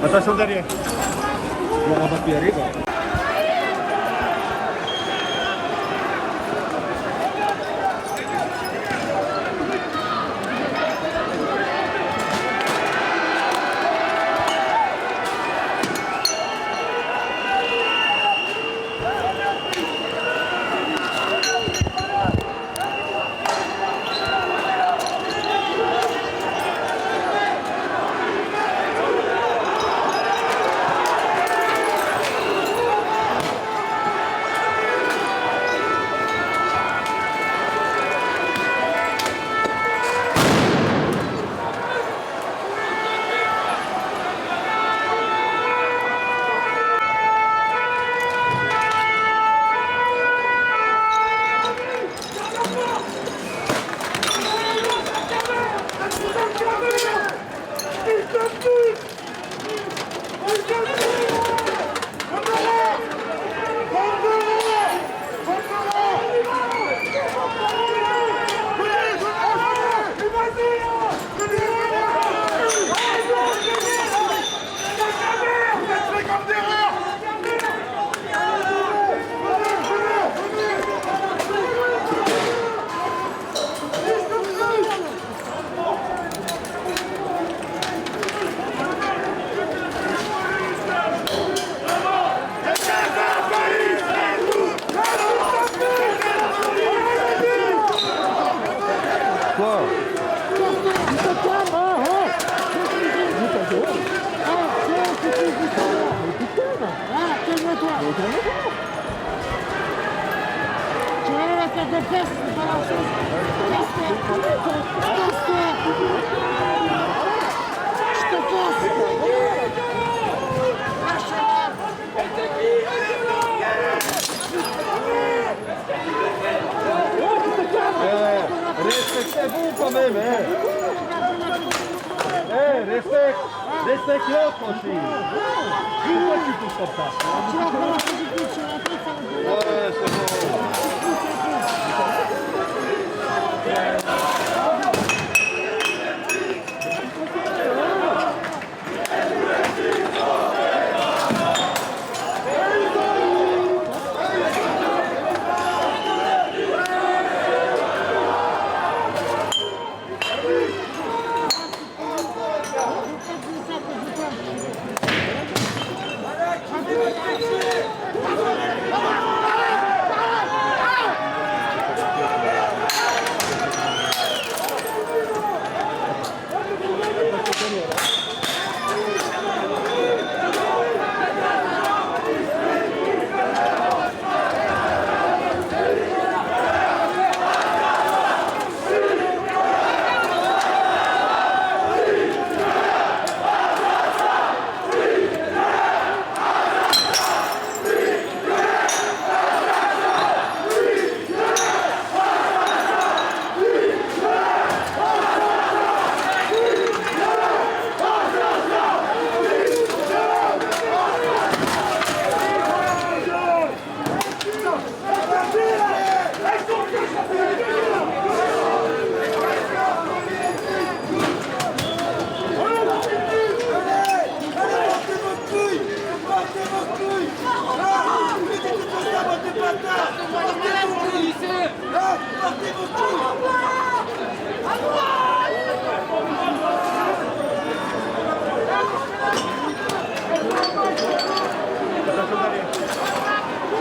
Attention derrière. On va plus y arriver. Respectez-vous quand même, hein. Respecte l'autre aussi. Pourquoi tu pousses comme ça? Ouais, c'est bon.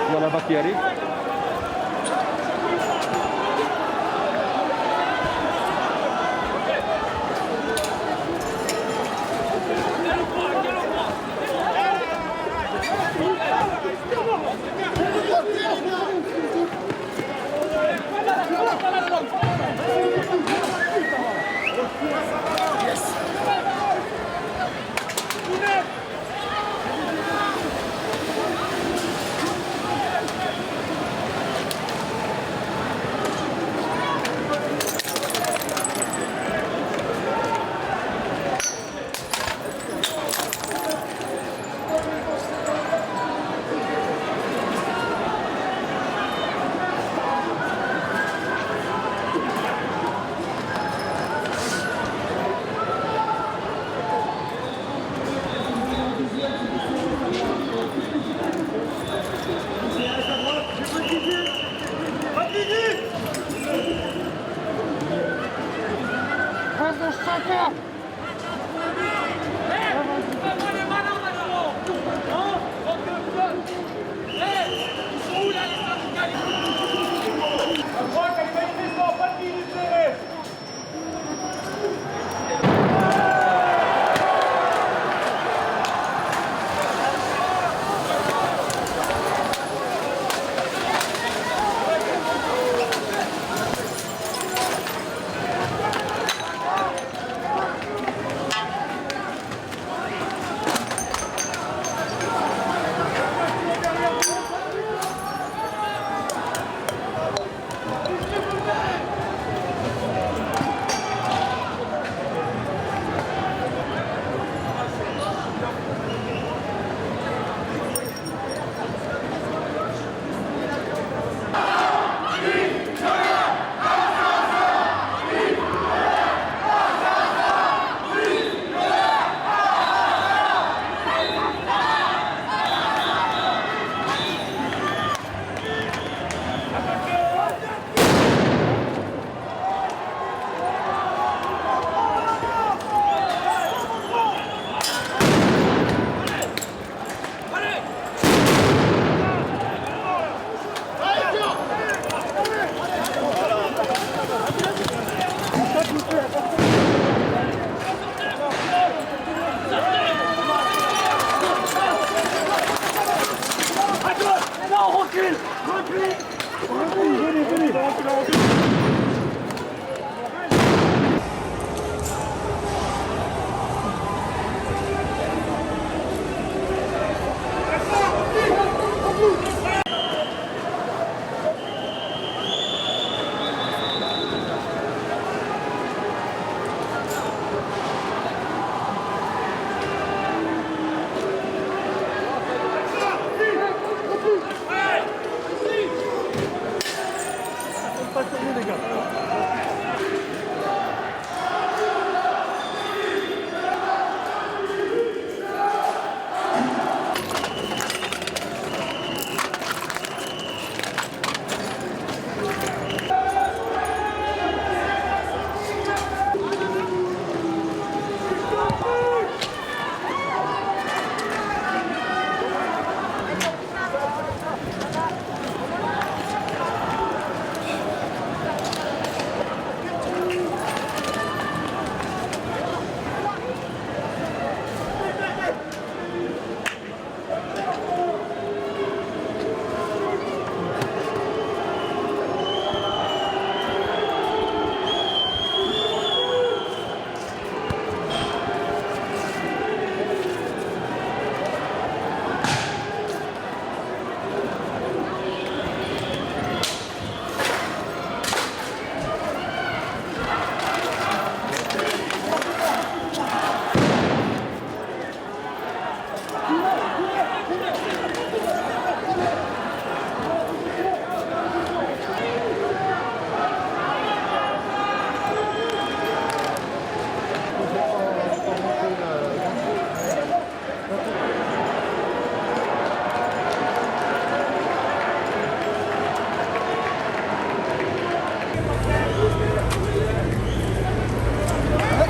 Il y en a qui arrive. Recule. Venez.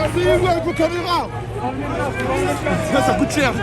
Asseyez-vous avec vos caméras. Ça coûte cher.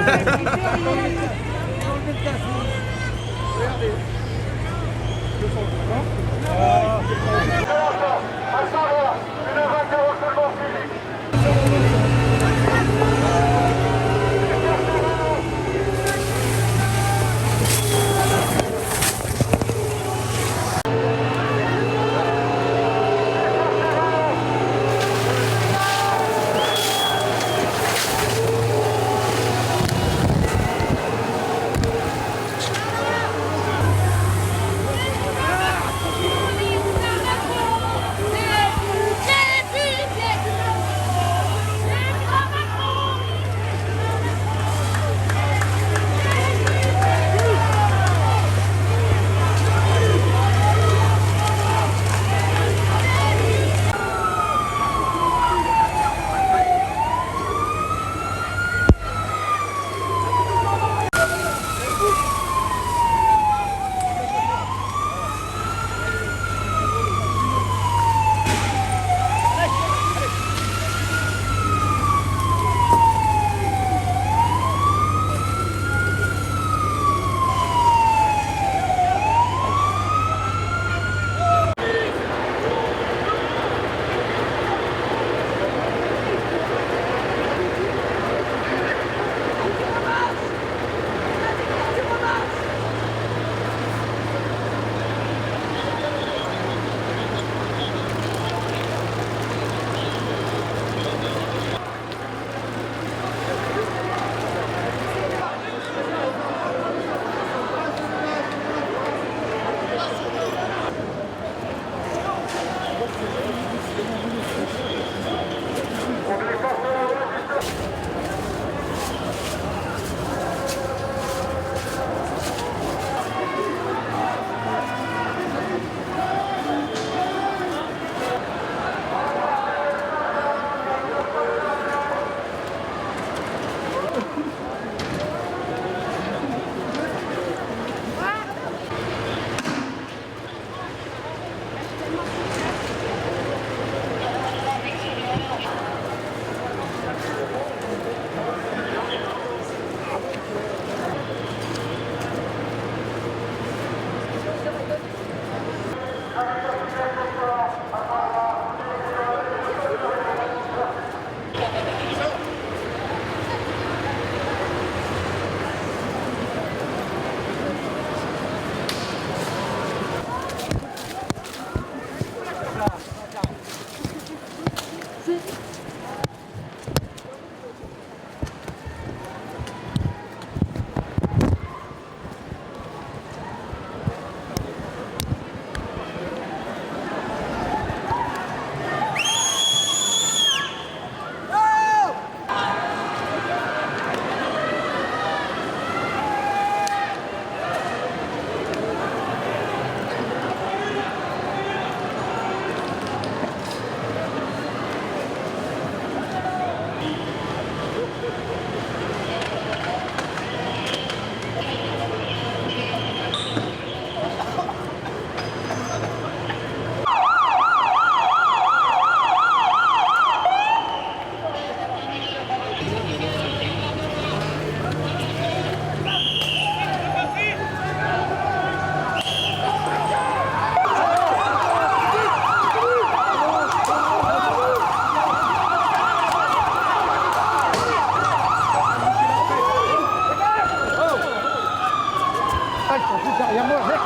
après, ils sont tous derrière moi, mec.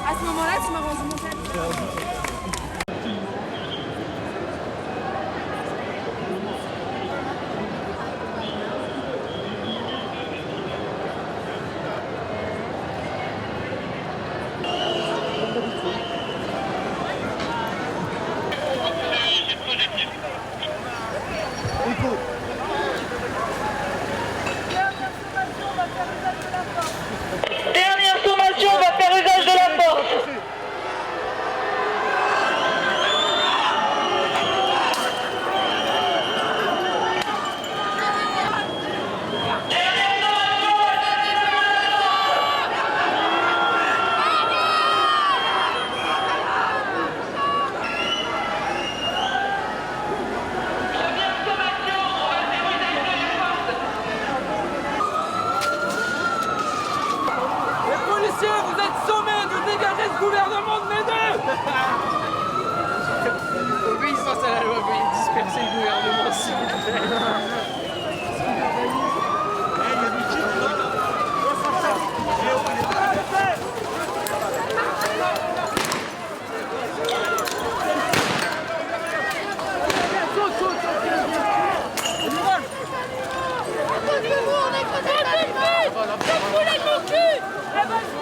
À ce moment-là, tu m'as rendu mon tel. Dernière sommation, on va faire usage de la force. Vous êtes sommés de dégager ce gouvernement de mes deux. Obéissance à la loi, veuillez disperser le gouvernement, s'il vous plaît.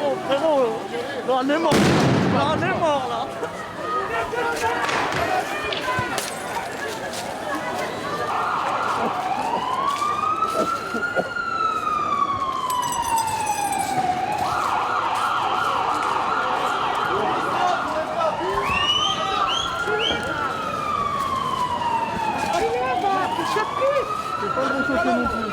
Oh frérot, on est mort. On est mort là. C'est pas le bon côté non plus.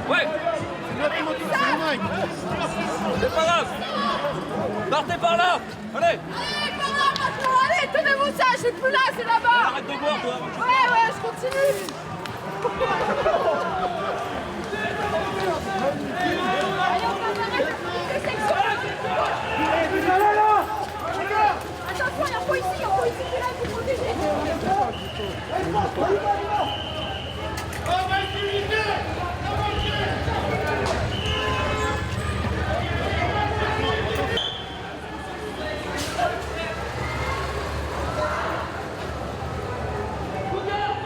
Ouais. C'est pas grave. Partez par là. Allez. Allez, par là, maintenant. Allez, tenez-vous ça. Je suis plus là, c'est là-bas. Arrête de boire, toi. Ouais, je continue. Attention, il y a un policier qui est là pour protéger.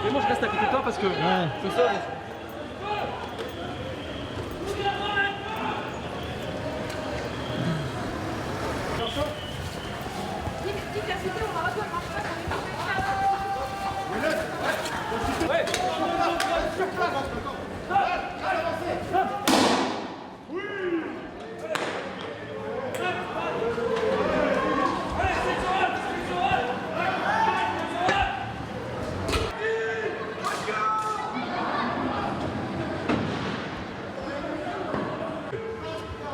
Et moi je reste à côté de toi parce que je sors.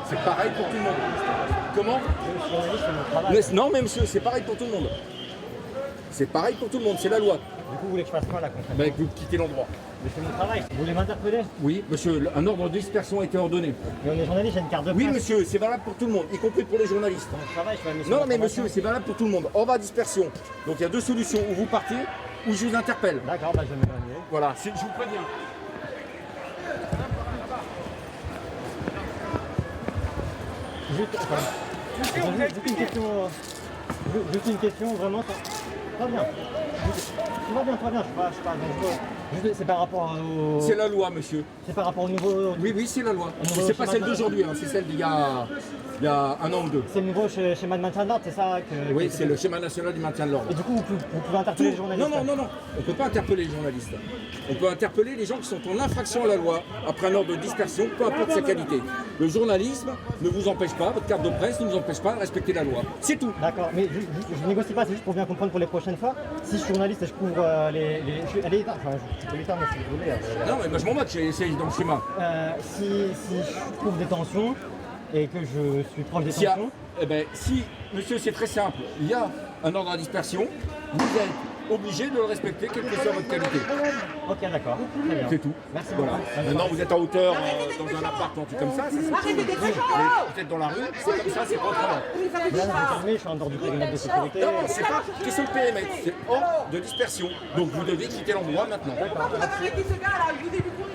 C'est pareil pour tout le monde. Comment? Non mais monsieur, c'est pareil pour tout le monde. C'est pareil pour tout le monde, c'est la loi. Du coup, vous voulez que je fasse quoi là concrètement? Ben, que vous quittez l'endroit. Mais je fais mon travail. Vous voulez m'interpeller? Oui, monsieur, un ordre de dispersion a été ordonné. Mais on est journaliste, j'ai une carte de presse. Oui, monsieur, c'est valable pour tout le monde, y compris pour les journalistes. Mon travail, je fais la mission Non, mais d'information. monsieur, c'est valable pour tout le monde. Ordre à dispersion. Donc il y a deux solutions, ou vous partez, ou je vous interpelle. D'accord, bah je vais m'éloigner. Voilà, je vous préviens. Juste une question, vraiment, très bien. Tout va bien, je suis pas dangereux. C'est par rapport au... C'est la loi, monsieur. C'est par rapport au nouveau... Oui, c'est la loi. C'est pas celle d'aujourd'hui, hein, c'est celle d'il y a un an ou deux. C'est le nouveau schéma de maintien de l'ordre, c'est ça que... Oui, c'est le schéma national du maintien de l'ordre. Et du coup, vous pouvez interpeller les journalistes? Non, on ne peut pas interpeller les journalistes. On peut interpeller les gens qui sont en infraction à la loi après un ordre de dispersion, peu importe sa qualité. Le journalisme ne vous empêche pas, votre carte de presse ne vous empêche pas de respecter la loi. C'est tout. D'accord, mais je négocie pas, c'est juste pour bien comprendre pour les prochaines fois. Si je suis journaliste et je couvre les... Allez, enfin, je peux l'éteindre si vous voulez. Non, mais moi je m'en moque, c'est dans le schéma. Si je trouve des tensions et que je suis proche des tensions... Si, monsieur, c'est très simple. Il y a un ordre à dispersion, vous êtes obligé de le respecter, quelle que soit votre qualité. Ok, d'accord. Très bien. C'est tout. Merci voilà. beaucoup. Maintenant, vous êtes en hauteur dans un appart ou un truc comme ça, c'est vous êtes dans la rue, c'est comme ça, c'est pas autrement. Là, je suis en dehors du périmètre de sécurité. Non, c'est pas question de périmètre, c'est hors de dispersion. Donc vous devez quitter l'endroit maintenant. D'accord. Arrêtez ce gars là, je vous ai vu courir.